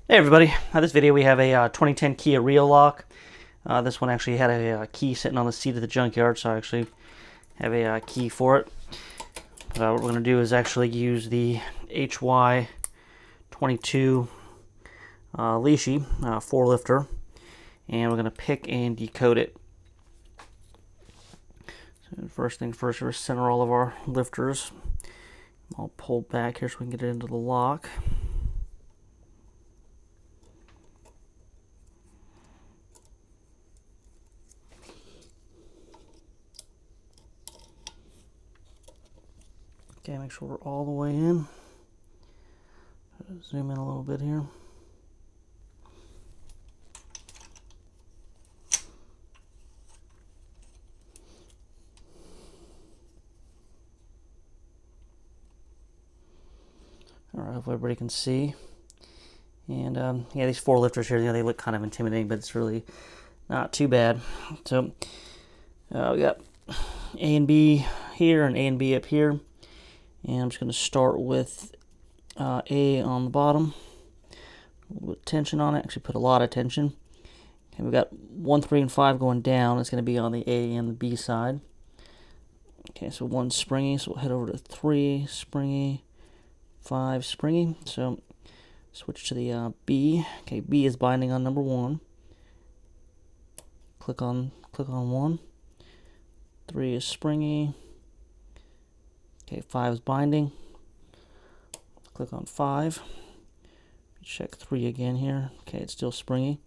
Hey everybody, this video we have a 2010 Kia Rio lock. This one actually had a key sitting on the seat of the junkyard, so I actually have a key for it. What we're going to do is actually use the HY22 Lishi 4-lifter, and we're going to pick and decode it. So first thing first, we're going to center all of our lifters. I'll pull back here so we can get it into the lock. Okay, make sure we're all the way in. Zoom in a little bit here. Alright, hopefully everybody can see. And yeah, these 4 lifters here, they look kind of intimidating, but it's really not too bad. So we got A and B here and A and B up here. And I'm just going to start with A on the bottom. A little bit of tension on it. Actually put a lot of tension. Okay, we've got 1, 3, and 5 going down. It's going to be on the A and the B side. Okay, so 1 springy. So we'll head over to 3 springy, 5 springy. So switch to the B. Okay, B is binding on number 1. Click on 1. 3 is springy. Okay, 5 is binding. Click on 5. Check 3 again here. Okay, it's still springy.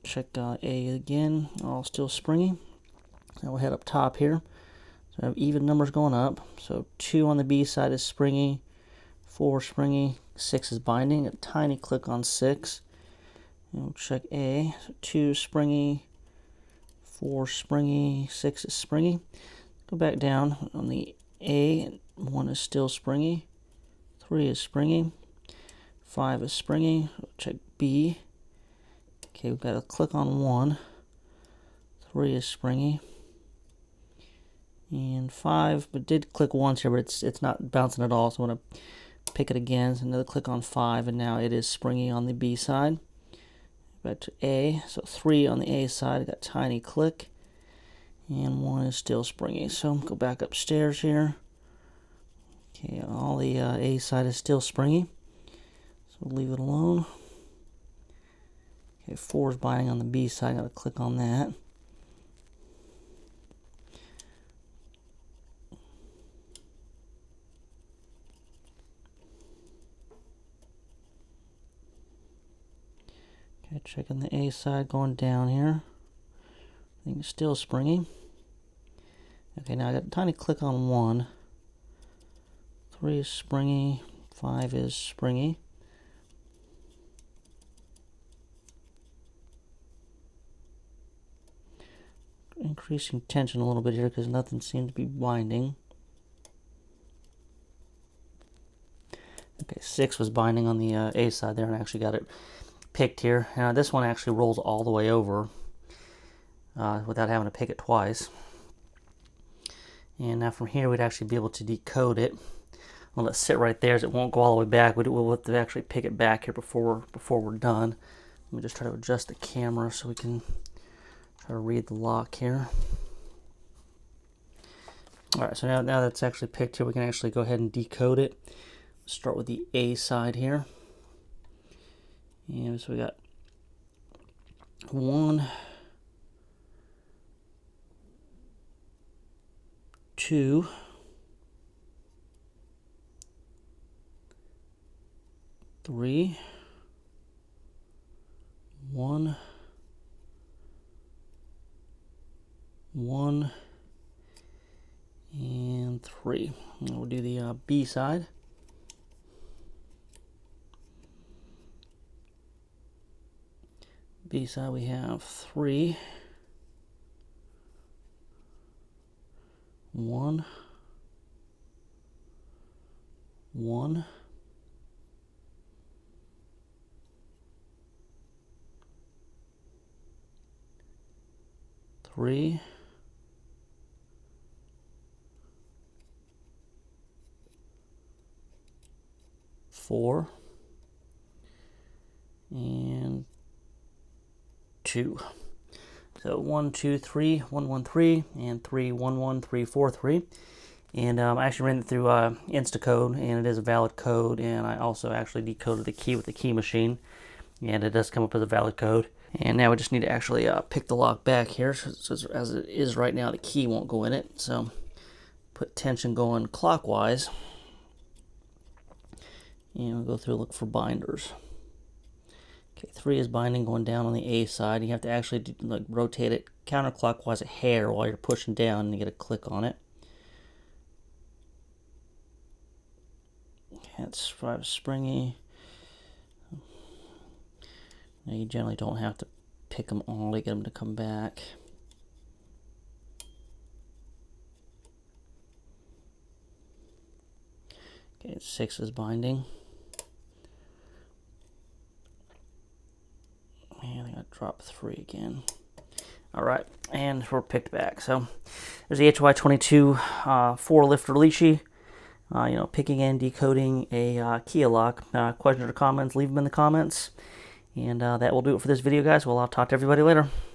Check A again, all still springy. Now we'll head up top here. So I have even numbers going up. So 2 on the B side is springy, 4 springy, 6 is binding. A tiny click on 6. And we'll check A. So 2 springy, 4 springy, 6 is springy. Go back down on the A, 1 is still springy, 3 is springy, 5 is springy. Check B. Okay, we've got to click on 1, 3 is springy, and 5, but did click once here, but it's not bouncing at all, so I'm going to pick it again. So another click on 5, and now it is springy on the B side. Back to A, so 3 on the A side, I got a tiny click. And 1 is still springy. So go back upstairs here. Okay, all the A side is still springy. So leave it alone. Okay, 4 is binding on the B side. Gotta click on that. Okay, checking the A side going down here. I think it's still springy. Okay, now I got a tiny click on 1. 3 is springy. 5 is springy. Increasing tension a little bit here because nothing seems to be binding. Okay, 6 was binding on the A side there, and I actually got it picked here. Now this one actually rolls all the way over without having to pick it twice. And now from here we'd actually be able to decode it. I'll let it sit right there so it won't go all the way back. We'll have to actually pick it back here before we're done. Let me just try to adjust the camera so we can try to read the lock here. Alright, so now that's actually picked here, we can actually go ahead and decode it. Start with the A side here. And so we got 1, 2, 3, 1, 1, and 3. And we'll do the B side. B side we have 3, 1, 1, 3, 4, and 2. So 1, 2, 3, 1, 1, 3, and 3, 1, 1, 3, 4, 3. And I actually ran it through Instacode, and it is a valid code. And I also actually decoded the key with the key machine, and it does come up as a valid code. And now we just need to actually pick the lock back here. So as it is right now, the key won't go in it. So put tension going clockwise, and we'll go through and look for binders. Okay, 3 is binding going down on the A side. You have to actually rotate it counterclockwise a hair while you're pushing down, and you get a click on it. Okay, that's 5 springy. Now you generally don't have to pick them all to get them to come back. Okay, 6 is binding. And I got to drop 3 again. Alright, and we're picked back. So there's the HY22 4-lifter Lishi. Picking and decoding a key lock. Questions or comments, leave them in the comments. And that will do it for this video, guys. Well, I'll talk to everybody later.